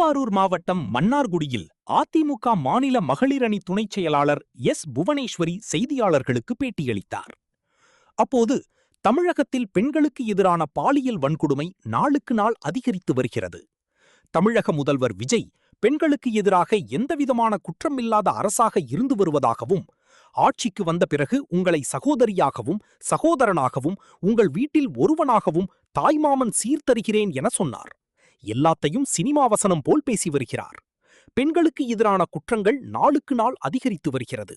திருவாரூர் மாவட்டம் மன்னார்குடியில் அதிமுக மாநில மகளிர் அணி துணைச் செயலாளர் எஸ். புவனேஸ்வரி செய்தியாளர்களுக்கு பேட்டியளித்தார். அப்போது தமிழகத்தில் பெண்களுக்கு எதிரான பாலியல் வன்கொடுமை நாளுக்கு நாள் அதிகரித்து வருகிறது. தமிழக முதல்வர் விஜய் பெண்களுக்கு எதிராக எந்தவிதமான குற்றமில்லாத அரசாக இருந்து வருவதாகவும், ஆட்சிக்கு வந்த பிறகு உங்களை சகோதரியாகவும் சகோதரனாகவும் உங்கள் வீட்டில் ஒருவனாகவும் தாய்மாமன் சீர்தருகிறேன் என சொன்னார். எல்லாத்தையும் சினிமா வசனம் போல் பேசி வருகிறார். பெண்களுக்கு எதிரான குற்றங்கள் நாளுக்கு நாள் அதிகரித்து வருகிறது.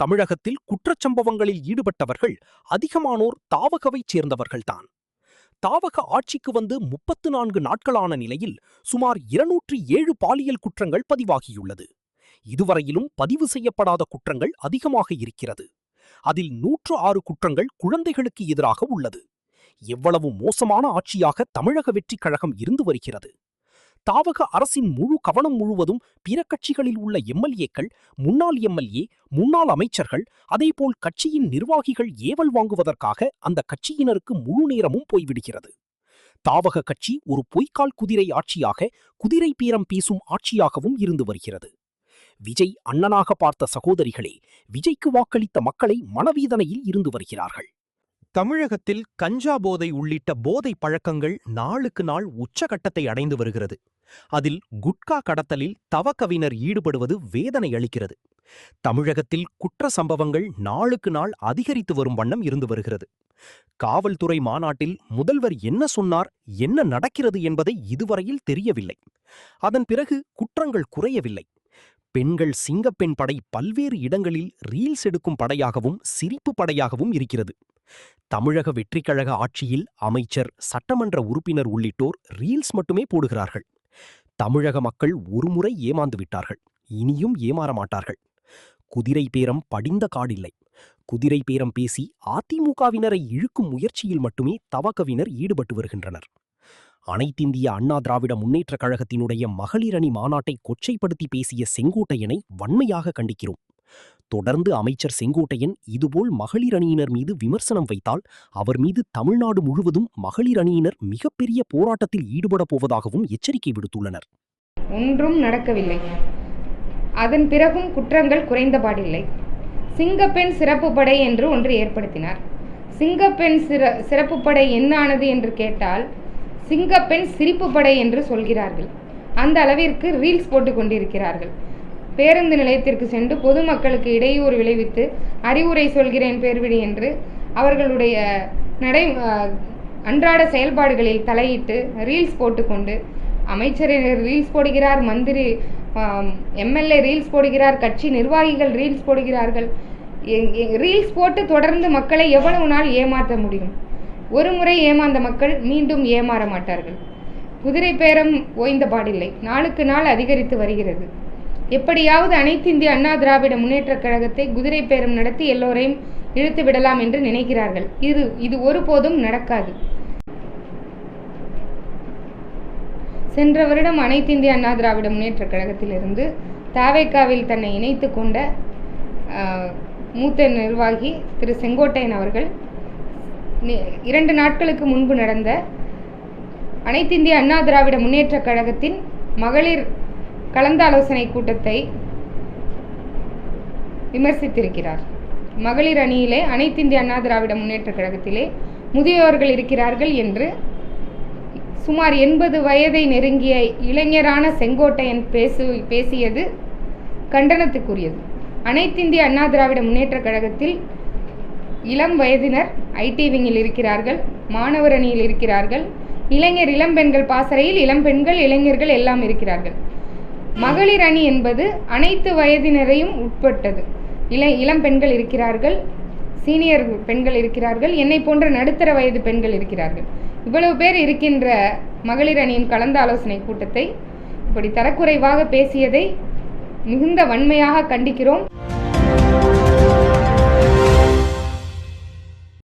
தமிழகத்தில் குற்றச்சம்பவங்களில் ஈடுபட்டவர்கள் அதிகமானோர் தாவகவைச் சேர்ந்தவர்கள்தான். தாவக ஆட்சிக்கு வந்து 34 நாட்களான நிலையில் சுமார் 207 பாலியல் குற்றங்கள் பதிவாகியுள்ளது. இதுவரையிலும் பதிவு செய்யப்படாத குற்றங்கள் அதிகமாக இருக்கிறது. அதில் 106 குற்றங்கள் குழந்தைகளுக்கு எதிராக உள்ளது. எவ்வளவு மோசமான ஆட்சியாக தமிழக வெற்றிக் கழகம் இருந்து வருகிறது. தாவக அரசின் முழு கவனம் முழுவதும் பிற கட்சிகளில் உள்ள எம்எல்ஏக்கள், முன்னாள் எம்எல்ஏ, முன்னாள் அமைச்சர்கள், அதேபோல் கட்சியின் நிர்வாகிகள் ஏவல் வாங்குவதற்காக அந்த கட்சியினருக்கு முழு நேரமும் போய்விடுகிறது. தாவக கட்சி ஒரு பொய்க்கால் குதிரை ஆட்சியாக, குதிரை பேரம் பேசும் ஆட்சியாகவும் இருந்து வருகிறது. விஜய் அண்ணனாக பார்த்த சகோதரிகளே விஜய்க்கு வாக்களித்த மக்களை மனவேதனையில் இருந்து வருகிறார்கள். தமிழகத்தில் கஞ்சா போதை உள்ளிட்ட போதை பழக்கங்கள் நாளுக்கு நாள் உச்சகட்டத்தை அடைந்து வருகிறது. அதில் குட்கா கடத்தலில் தவக்கவினர் ஈடுபடுவது வேதனை அளிக்கிறது. தமிழகத்தில் குற்ற சம்பவங்கள் நாளுக்கு நாள் அதிகரித்து வரும் வண்ணம் இருந்து வருகிறது. காவல்துறை மாநாட்டில் முதல்வர் என்ன சொன்னார், என்ன நடக்கிறது என்பதை இதுவரையில் தெரியவில்லை. அதன் பிறகு குற்றங்கள் குறையவில்லை. பெண்கள் சிங்கப்பெண் படை பல்வேறு இடங்களில் ரீல்ஸ் எடுக்கும் படையாகவும் சிரிப்பு படையாகவும் இருக்கிறது. தமிழக வெற்றிக் கழக ஆட்சியில் அமைச்சர், சட்டமன்ற உறுப்பினர் உள்ளிட்டோர் ரீல்ஸ் மட்டுமே போடுகிறார்கள். தமிழக மக்கள் ஒருமுறை ஏமாந்து விட்டார்கள், இனியும் ஏமாற மாட்டார்கள். குதிரை பேரம் படிந்த காடில்லை. குதிரை பேரம் பேசி அதிமுகவினரை இழுக்கும் முயற்சியில் மட்டுமே தவகவினர் ஈடுபட்டு வருகின்றனர். அனைத்திந்திய அண்ணா திராவிட முன்னேற்றக் கழகத்தினுடைய மகளிர் அணி மாநாட்டை கொச்சைப்படுத்தி பேசிய செங்கோட்டையனை வன்மையாக கண்டிக்கிறோம். தொடர்ந்து அமைச்சர் செங்கோட்டையன் இதுபோல் மகளிர் அணியினர் மீது விமர்சனம் வைத்தால் அவர் மீது தமிழ்நாடு முழுவதும் மகளிர் அணியினர் மிகப்பெரிய போராட்டத்தில் ஈடுபட போவதாகவும் எச்சரிக்கை விடுத்துள்ளனர். ஒன்றும் நடக்கவில்லை. அதன் பிறகும் குற்றங்கள் குறைந்தபாடில்லை. சிங்கப்பெண் சிறப்பு படை என்று ஒன்று ஏற்படுத்தினார். சிங்கப்பெண் சிறப்பு படை என்ன ஆனது என்று கேட்டால் சிங்கப்பெண் சிரிப்பு படை என்று சொல்கிறார்கள். அந்த அளவிற்கு ரீல்ஸ் போட்டு கொண்டிருக்கிறார்கள். பேருந்து நிலையத்திற்கு சென்று பொதுமக்களுக்கு இடையூறு விளைவித்து அறிவுரை சொல்கிறேன் பேர்விழி என்று அவர்களுடைய அன்றாட செயல்பாடுகளில் தலையிட்டு ரீல்ஸ் போட்டுக்கொண்டு அமைச்சர் ரீல்ஸ் போடுகிறார், மந்திரி எம்எல்ஏ ரீல்ஸ் போடுகிறார், கட்சி நிர்வாகிகள் ரீல்ஸ் போடுகிறார்கள். ரீல்ஸ் போட்டு தொடர்ந்து மக்களை எவ்வளவு நாள் ஏமாற்ற முடியும்? ஒரு முறை ஏமாந்த மக்கள் மீண்டும் ஏமாற மாட்டார்கள். குதிரை பேரம் ஓய்ந்த பாடில்லை, நாளுக்கு நாள் அதிகரித்து வருகிறது. எப்படியாவது அனைத்திந்திய அண்ணா திராவிட முன்னேற்றக் கழகத்தை குதிரை பேரம் நடத்தி எல்லோரையும் இழுத்து விடலாம் என்று நினைக்கிறார்கள். இது ஒருபோதும் நடக்காது. சென்ற வருடம் அனைத்திந்திய அண்ணா திராவிட முன்னேற்றக் கழகத்திலிருந்து தவேகாவில் தன்னை இணைத்து கொண்ட மூத்த நிர்வாகி திரு செங்கோட்டையன் அவர்கள் 2 நாட்களுக்கு முன்பு நடந்த அனைத்திந்திய அண்ணா திராவிட முன்னேற்றக் கழகத்தின் மகளிர் கலந்தாலோசனை கூட்டத்தை விமர்சித்திருக்கிறார். மகளிர் அணியிலே அனைத்திந்திய அண்ணா திராவிட முன்னேற்றக் கழகத்திலே முதியோர்கள் இருக்கிறார்கள் என்று சுமார் 80 வயதை நெருங்கிய இளைஞரான செங்கோட்டையன் பேசியது கண்டனத்துக்குரியது. அனைத்திந்திய அண்ணா திராவிட முன்னேற்றக் கழகத்தில் இளம் வயதினர் ஐடி விங்கில் இருக்கிறார்கள், மாணவர் அணியில் இருக்கிறார்கள், இளம்பெண்கள் பாசறையில் இளம்பெண்கள் இளைஞர்கள் எல்லாம் இருக்கிறார்கள். மகளிர் அணி என்பது அனைத்து வயதினரையும் உட்பட்டது. இளம் பெண்கள் இருக்கிறார்கள், சீனியர் பெண்கள் இருக்கிறார்கள், என்னை போன்ற நடுத்தர வயது பெண்கள் இருக்கிறார்கள். இவ்வளவு பேர் இருக்கின்ற மகளிர் அணியின் கலந்து ஆலோசனை கூட்டத்தை இப்படி தரக்குறைவாக பேசியதை மிகுந்த வன்மையாக கண்டிக்கிறோம்.